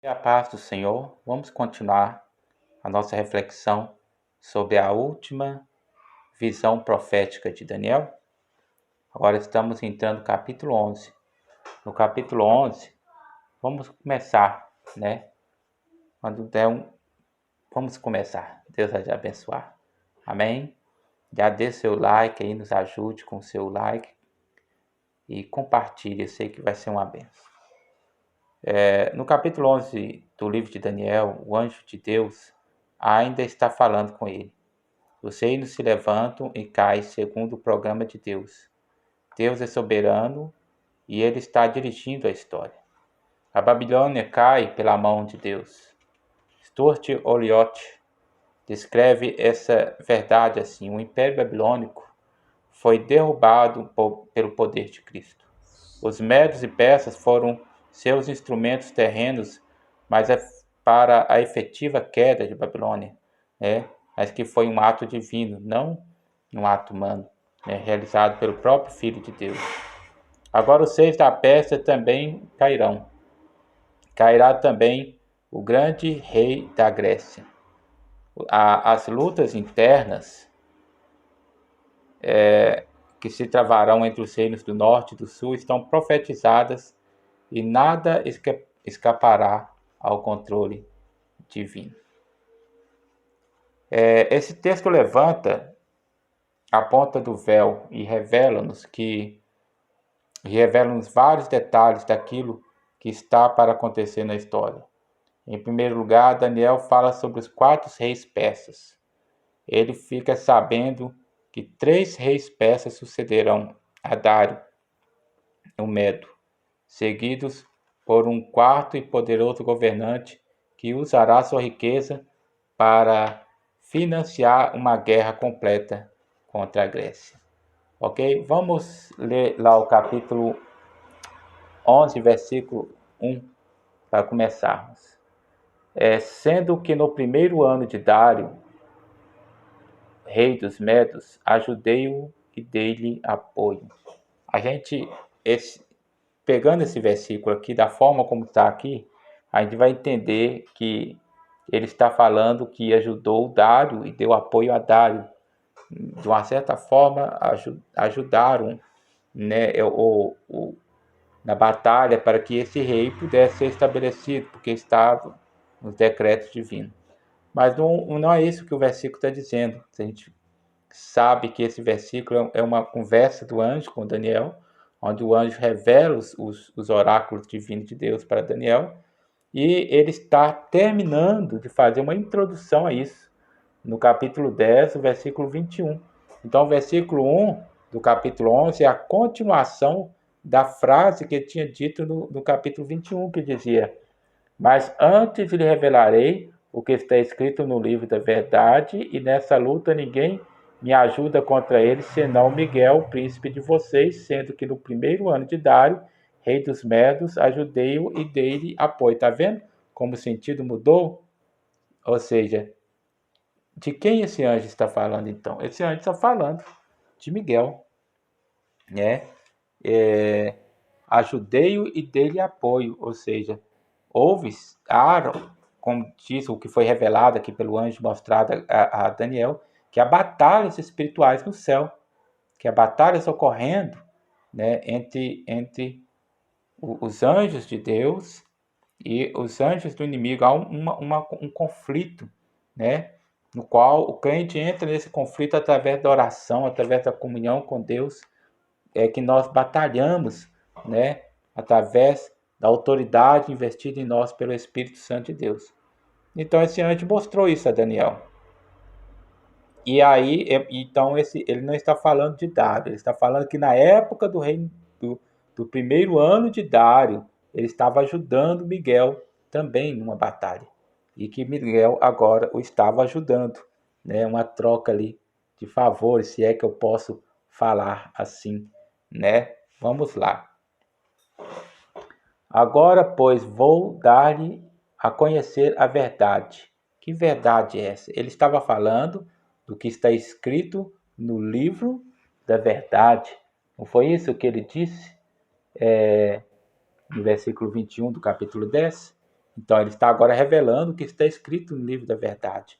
E a paz do Senhor, vamos continuar a nossa reflexão sobre a última visão profética de Daniel. Agora estamos entrando no capítulo 11. No capítulo 11, vamos começar, né? Vamos começar. Deus vai te abençoar. Amém? Já dê seu like aí, nos ajude com o seu like e compartilhe, eu sei que vai ser uma bênção. No capítulo 11 do livro de Daniel, o anjo de Deus ainda está falando com ele. Os reinos se levantam e caem segundo o programa de Deus. Deus é soberano e ele está dirigindo a história. A Babilônia cai pela mão de Deus. Stuart Olyott descreve essa verdade assim: o Império Babilônico foi derrubado pelo poder de Cristo. Os medos e persas foram seus instrumentos terrenos, mas para a efetiva queda de Babilônia, mas que foi um ato divino, não um ato humano, realizado pelo próprio Filho de Deus. Agora os seis da Pérsia também cairão. Cairá também o grande rei da Grécia. As lutas internas que se travarão entre os reinos do norte e do sul estão profetizadas e nada escapará ao controle divino. Esse texto levanta a ponta do véu e revela-nos vários detalhes daquilo que está para acontecer na história. Em primeiro lugar, Daniel fala sobre os 4 reis persas. Ele fica sabendo que 3 reis persas sucederão a Dário, o Medo, seguidos por um quarto e poderoso governante que usará sua riqueza para financiar uma guerra completa contra a Grécia. Ok? Vamos ler lá o capítulo 11, versículo 1, para começarmos. Sendo que no primeiro ano de Dário, rei dos Medos, ajudei-o e dei-lhe apoio. Pegando esse versículo aqui, da forma como está aqui, a gente vai entender que ele está falando que ajudou Dário e deu apoio a Dário. De uma certa forma, ajudaram, né, na batalha para que esse rei pudesse ser estabelecido, porque estava nos decretos divinos. Mas não é isso que o versículo está dizendo. A gente sabe que esse versículo é uma conversa do anjo com Daniel, onde o anjo revela os oráculos divinos de Deus para Daniel, e ele está terminando de fazer uma introdução a isso, no capítulo 10, o versículo 21. Então, o versículo 1 do capítulo 11 é a continuação da frase que ele tinha dito no capítulo 21, que dizia: mas antes lhe revelarei o que está escrito no livro da verdade, e nessa luta ninguém me ajuda contra ele, senão Miguel, príncipe de vocês, sendo que no primeiro ano de Dário, rei dos Medos, ajudei-o e dei-lhe apoio. Está vendo como o sentido mudou? Ou seja, de quem esse anjo está falando então? Esse anjo está falando de Miguel, né? Ajudei-o e dei-lhe apoio, ou seja, houve, como diz o que foi revelado aqui pelo anjo mostrado a Daniel, que há batalhas espirituais no céu, que há batalhas ocorrendo, né, entre os anjos de Deus e os anjos do inimigo. Há um conflito, né, no qual o crente entra nesse conflito através da oração, através da comunhão com Deus, que nós batalhamos, né, através da autoridade investida em nós pelo Espírito Santo de Deus. Então esse anjo mostrou isso a Daniel. E aí, então ele não está falando de Dário, ele está falando que na época do reino do primeiro ano de Dário, ele estava ajudando Miguel também numa batalha. E que Miguel agora o estava ajudando, né? Uma troca ali de favores, se é que eu posso falar assim, né? Vamos lá. Agora, pois, vou dar-lhe a conhecer a verdade. Que verdade é essa? Ele estava falando do que está escrito no livro da verdade. Não foi isso que ele disse no versículo 21 do capítulo 10? Então ele está agora revelando o que está escrito no livro da verdade,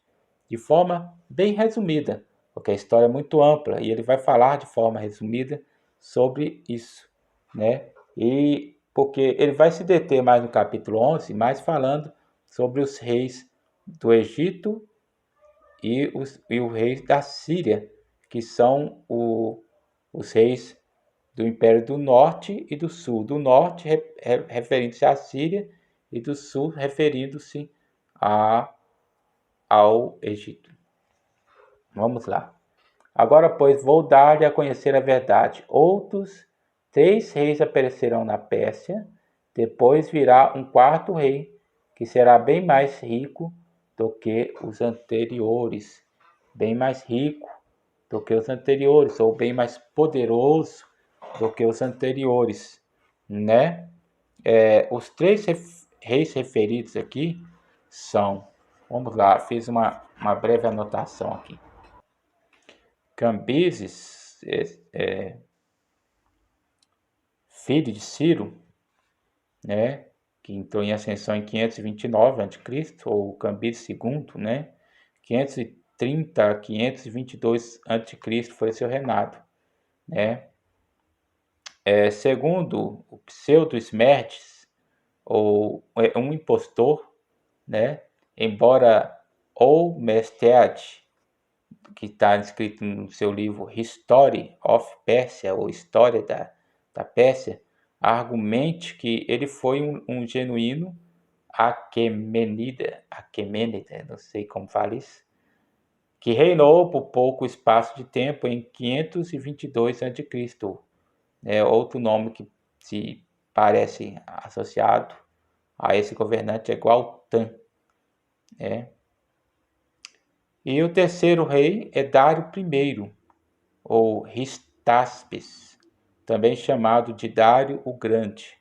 de forma bem resumida, porque a história é muito ampla e ele vai falar de forma resumida sobre isso, né? E porque ele vai se deter mais no capítulo 11, mais falando sobre os reis do Egito e o rei da Síria, que são os reis do Império do Norte e do Sul. Do Norte referindo-se à Síria e do Sul referindo-se ao Egito. Vamos lá. Agora, pois, vou dar-lhe a conhecer a verdade. Outros 3 reis aparecerão na Pérsia, depois virá um 4º rei, que será bem mais rico do que os anteriores. Bem mais rico do que os anteriores, ou bem mais poderoso do que os anteriores, né? Os 3 reis referidos aqui são, vamos lá, fiz uma breve anotação aqui. Cambises, filho de Ciro, né, que entrou em ascensão em 529 a.C., ou Cambises II, né, 530 a 522 a.C. foi seu reinado, né. Segundo o Pseudo-Smerdes, ou um impostor, né, embora o Mestead, que está escrito no seu livro History of Persia, ou História da Pérsia, argumente que ele foi um genuíno Aquemênida, não sei como fala isso, que reinou por pouco espaço de tempo em 522 a.C. Outro nome que se parece associado a esse governante é Gualtan. E o terceiro rei é Dário I, ou Ristaspes, também chamado de Dário o Grande,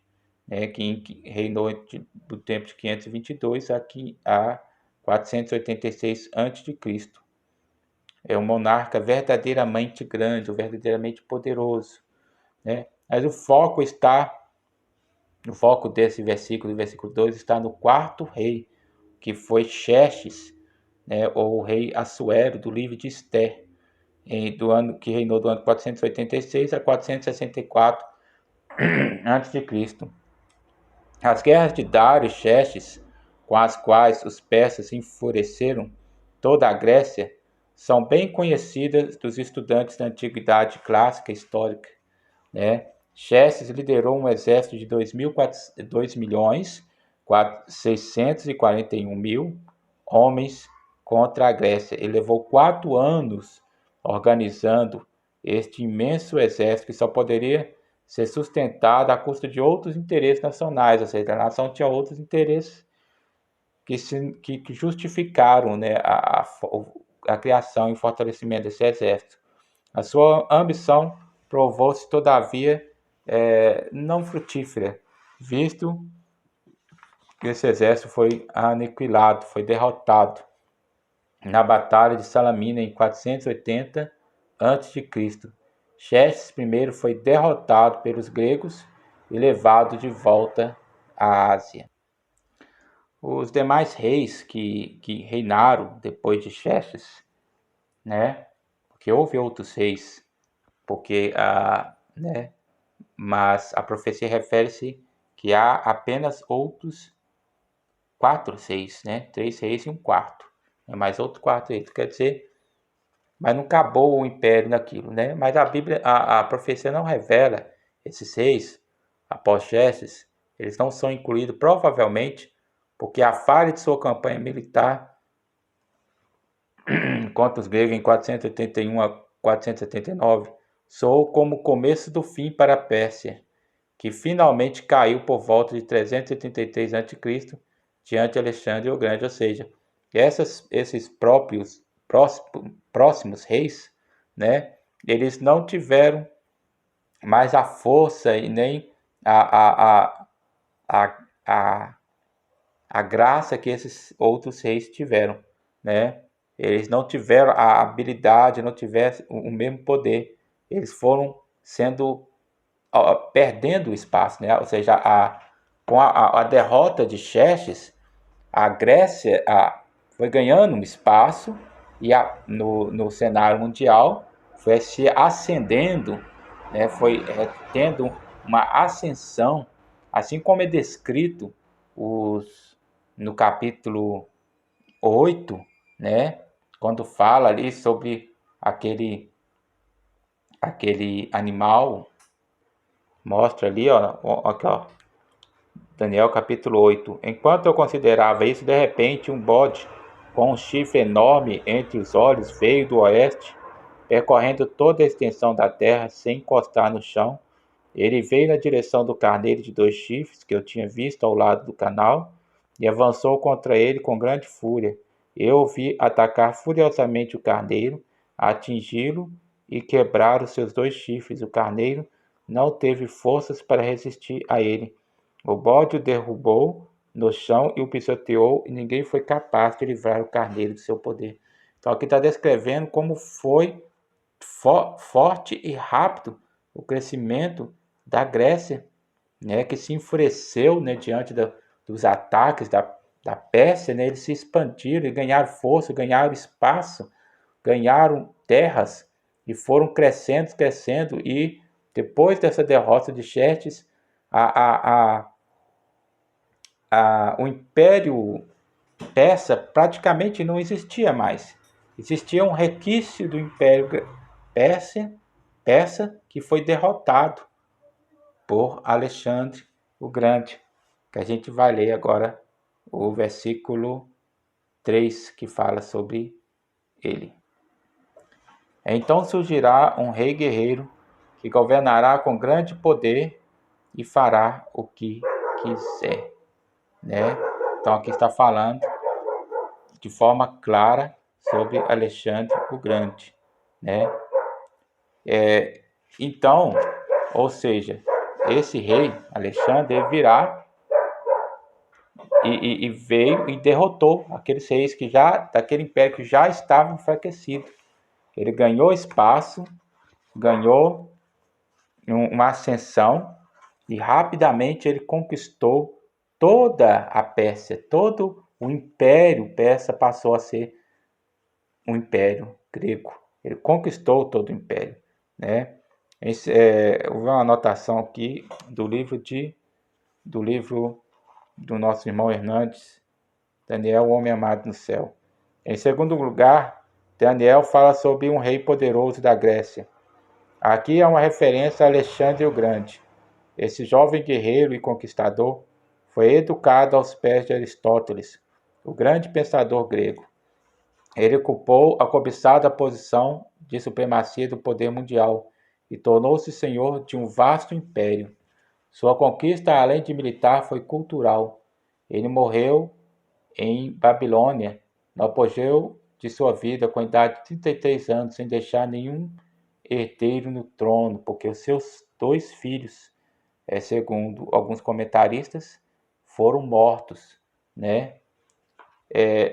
que reinou do tempo de 522 a 486 a.C. É um monarca verdadeiramente grande, ou verdadeiramente poderoso, né? Mas o foco desse versículo, do versículo 2, está no 4º rei, que foi Xerxes, ou o rei Assuero, do livro de Esther, que reinou do ano 486 a 464 a.C. As guerras de Dário e Xerxes, com as quais os persas enfureceram toda a Grécia, são bem conhecidas dos estudantes da antiguidade clássica histórica, né? Xerxes liderou um exército de 2.641.000 homens contra a Grécia. Ele levou 4 anos organizando este imenso exército que só poderia ser sustentado à custa de outros interesses nacionais, ou seja, a nação tinha outros interesses que justificaram, né, a criação e fortalecimento desse exército. A sua ambição provou-se, todavia, não frutífera, visto que esse exército foi aniquilado, foi derrotado na Batalha de Salamina em 480 a.C. Xerxes I foi derrotado pelos gregos e levado de volta à Ásia. Os demais reis que reinaram depois de Xerxes, né? Porque houve outros reis, né? Mas a profecia refere-se que há apenas outros 4 reis, né? 3 reis e um quarto. Mais outro 4 reis, quer dizer, mas não acabou o império naquilo, né? Mas a Bíblia, a profecia não revela esses reis após Xerxes, eles não são incluídos provavelmente porque a falha de sua campanha militar contra os gregos em 481 a 479 soou como o começo do fim para a Pérsia, que finalmente caiu por volta de 333 a.C. diante de Alexandre o Grande, ou seja, esses próximos reis, né, eles não tiveram mais a força e nem a graça que esses outros reis tiveram, né? Eles não tiveram a habilidade, não tiveram o mesmo poder. Eles foram perdendo o espaço, né? Ou seja, com a derrota de Xerxes, a Grécia foi ganhando um espaço e no cenário mundial foi se ascendendo, né, foi tendo uma ascensão, assim como é descrito no capítulo 8, né, quando fala ali sobre aquele animal, mostra ali, aqui, Daniel capítulo 8. Enquanto eu considerava isso, de repente um bode com um chifre enorme entre os olhos veio do oeste, percorrendo toda a extensão da terra sem encostar no chão. Ele veio na direção do carneiro de 2 chifres que eu tinha visto ao lado do canal e avançou contra ele com grande fúria. Eu o vi atacar furiosamente o carneiro, atingi-lo e quebrar os seus 2 chifres. O carneiro não teve forças para resistir a ele. O bode o derrubou no chão e o pisoteou, e ninguém foi capaz de livrar o carneiro do seu poder. Então aqui está descrevendo como foi forte e rápido o crescimento da Grécia, né, que se enfureceu, né, diante dos ataques da Pérsia, né, eles se expandiram e ganharam força, ganharam espaço, ganharam terras e foram crescendo, crescendo, e depois dessa derrota de Xerxes, o Império Persa praticamente não existia mais. Existia um resquício do Império Persa que foi derrotado por Alexandre o Grande, que a gente vai ler agora o versículo 3, que fala sobre ele. Então surgirá um rei guerreiro que governará com grande poder e fará o que quiser, né? Então aqui está falando de forma clara sobre Alexandre o Grande, né? Então, ou seja, esse rei Alexandre virá e veio e derrotou aqueles reis daquele império que já estava enfraquecido. Ele ganhou espaço, ganhou uma ascensão e rapidamente ele conquistou toda a Pérsia, todo o império persa passou a ser um império grego. Ele conquistou todo o império, né? Houve uma anotação aqui do livro do nosso irmão Hernandes, Daniel, o Homem Amado no Céu. Em segundo lugar, Daniel fala sobre um rei poderoso da Grécia. Aqui é uma referência a Alexandre o Grande. Esse jovem guerreiro e conquistador foi educado aos pés de Aristóteles, o grande pensador grego. Ele ocupou a cobiçada posição de supremacia do poder mundial e tornou-se senhor de um vasto império. Sua conquista, além de militar, foi cultural. Ele morreu em Babilônia, no apogeu de sua vida, com a idade de 33 anos, sem deixar nenhum herdeiro no trono, porque os seus 2 filhos, segundo alguns comentaristas, foram mortos, né?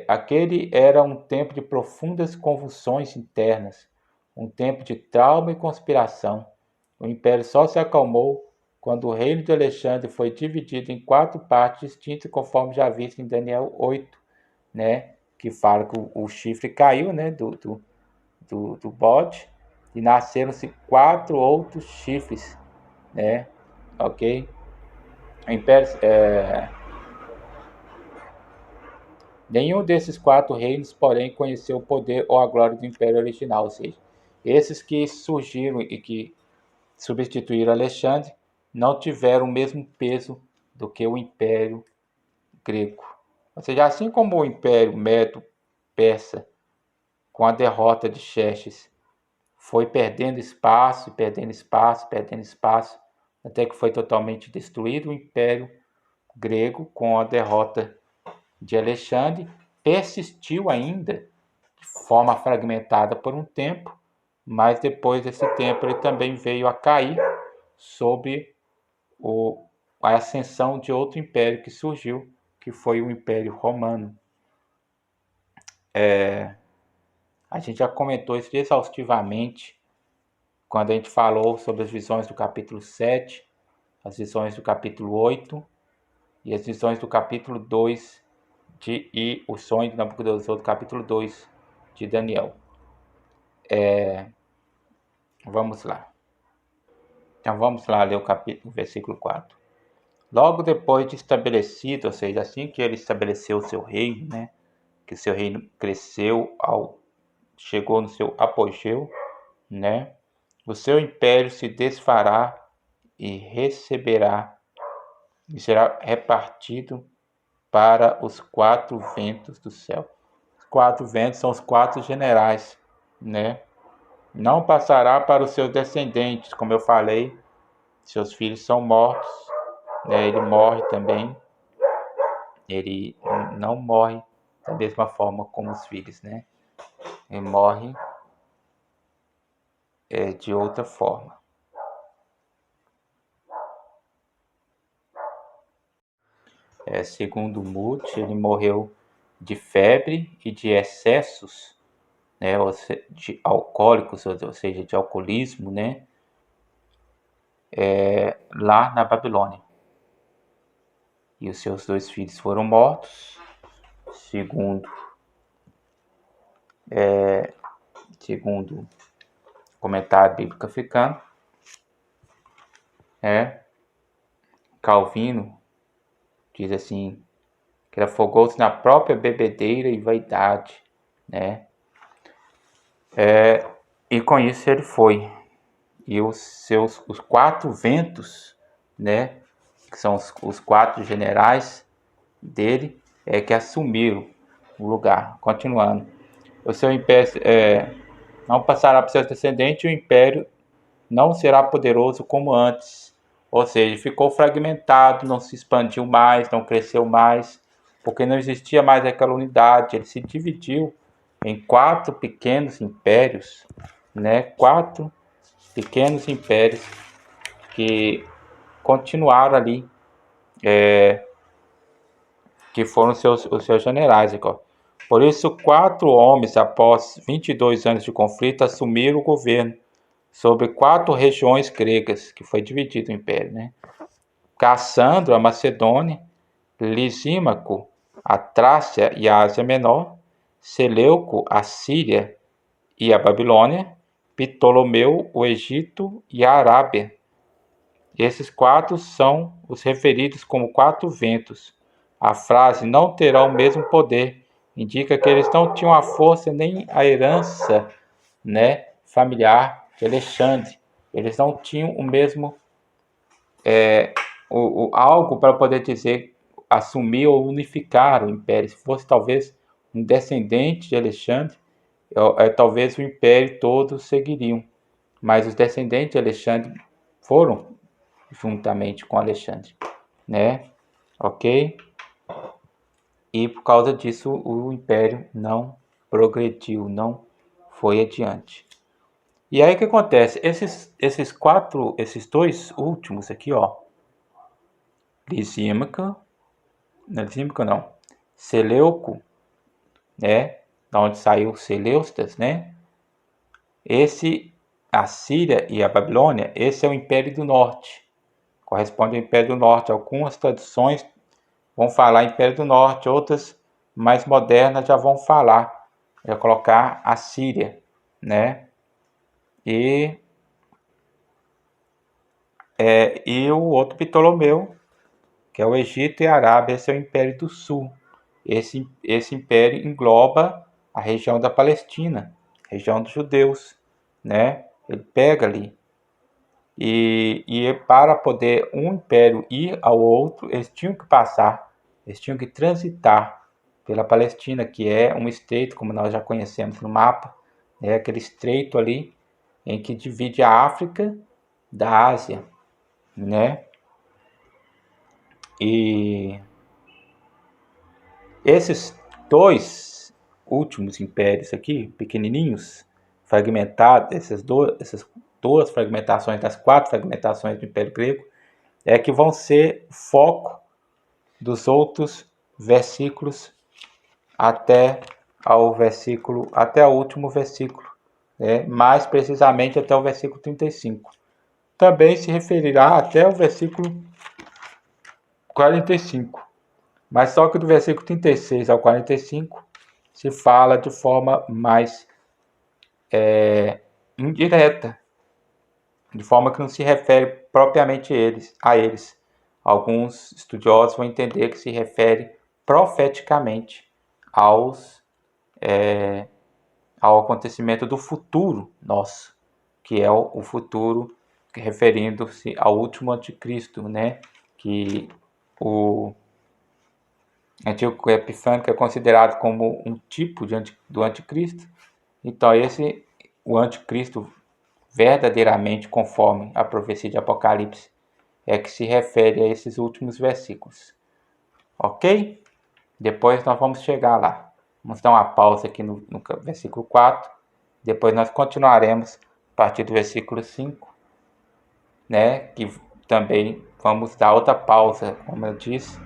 Aquele era um tempo de profundas convulsões internas, um tempo de trauma e conspiração. O império só se acalmou quando o reino de Alexandre foi dividido em 4 partes distintas, conforme já visto em Daniel 8, né? Que fala que o chifre caiu, né? Do bode, e nasceram-se 4 outros chifres, né? Ok? O império, nenhum desses 4 reinos, porém, conheceu o poder ou a glória do império original, ou seja, esses que surgiram e que substituíram Alexandre não tiveram o mesmo peso do que o império grego. Ou seja, assim como o império Medo-Persa, com a derrota de Xerxes, foi perdendo espaço, perdendo espaço, perdendo espaço, até que foi totalmente destruído, o império grego, com a derrota de Alexandre, persistiu ainda de forma fragmentada por um tempo, mas depois desse tempo ele também veio a cair sob a ascensão de outro império que surgiu, que foi o Império Romano. A gente já comentou isso exaustivamente quando a gente falou sobre as visões do capítulo 7, as visões do capítulo 8 e as visões do capítulo 2 e o sonho de Nabucodonosor, do capítulo 2 de Daniel. Vamos lá. Então vamos lá ler o versículo 4. Logo depois de estabelecido, ou seja, assim que ele estabeleceu o seu reino, né, que o seu reino cresceu, chegou no seu apogeu, né, o seu império se desfará e receberá e será repartido para os 4 ventos do céu. Os 4 ventos são os 4 generais, né? Não passará para os seus descendentes, como eu falei, seus filhos são mortos, né? Ele morre também. Ele não morre da mesma forma como os filhos, né? Ele morre de outra forma. Segundo Mute, ele morreu de febre e de excessos, né, de alcoólicos, ou seja, de alcoolismo, né, lá na Babilônia. E os seus 2 filhos foram mortos, segundo comentário bíblico africano. Calvino diz assim, que ele afogou-se na própria bebedeira e vaidade, né? E com isso ele foi. E os 4 ventos, né, que são os 4 generais dele, que assumiram o lugar. Continuando. O seu império não passará para os seus descendentes, e o império não será poderoso como antes. Ou seja, ficou fragmentado, não se expandiu mais, não cresceu mais, porque não existia mais aquela unidade. Ele se dividiu em 4 pequenos impérios, né? 4 pequenos impérios que continuaram ali, que foram os seus generais. Por isso, 4 homens, após 22 anos de conflito, assumiram o governo sobre 4 regiões gregas, que foi dividido o império, né? Cassandro, a Macedônia, Lisímaco, a Trácia e a Ásia Menor, Seleuco, a Síria e a Babilônia, Ptolomeu, o Egito e a Arábia. Esses 4 são os referidos como 4 ventos. A frase não terá o mesmo poder indica que eles não tinham a força nem a herança, né, familiar de Alexandre. Eles não tinham o mesmo algo para poder dizer assumir ou unificar o império. Se fosse talvez um descendente de Alexandre, talvez o império todo seguiriam. Mas os descendentes de Alexandre foram juntamente com Alexandre, né? Ok? E por causa disso o império não progrediu, não foi adiante. E aí o que acontece? Esses 2 últimos aqui, ó, Lisímaco não, Seleuco, né, da onde saiu Seleustas, né? A Síria e a Babilônia, esse é o Império do Norte, corresponde ao Império do Norte. Algumas traduções vão falar Império do Norte, outras mais modernas já vão falar, colocar a Síria, né? E o outro Ptolomeu, que é o Egito e a Arábia, esse é o Império do Sul. Esse império engloba a região da Palestina, região dos judeus, né? Ele pega ali. E para poder um império ir ao outro, eles tinham que transitar pela Palestina, que é um estreito, como nós já conhecemos no mapa, aquele estreito ali em que divide a África da Ásia, né? E esses 2 últimos impérios aqui, pequenininhos, fragmentados, essas duas fragmentações das 4 fragmentações do Império Grego, que vão ser foco dos outros versículos até o último versículo, mais precisamente até o versículo 35. Também se referirá até o versículo 45. Mas só que do versículo 36 ao 45 se fala de forma mais indireta, de forma que não se refere propriamente a eles. Alguns estudiosos vão entender que se refere profeticamente aos, ao acontecimento do futuro nosso, que é o futuro referindo-se ao último anticristo, né? Que o Antíoco Epifânico é considerado como um tipo do anticristo. Então o anticristo verdadeiramente conforme a profecia de Apocalipse é que se refere a esses últimos versículos. Ok? Depois nós vamos chegar lá. Vamos dar uma pausa aqui no versículo 4. Depois nós continuaremos a partir do versículo 5, né? Que também vamos dar outra pausa, como eu disse.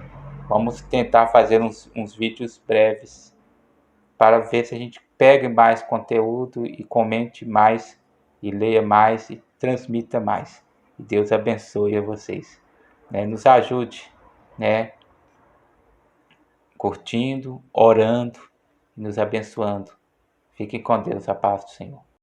Vamos tentar fazer uns vídeos breves para ver se a gente pega mais conteúdo e comente mais e leia mais e transmita mais. E Deus abençoe a vocês, né? Nos ajude, né? Curtindo, orando e nos abençoando. Fiquem com Deus, a paz do Senhor.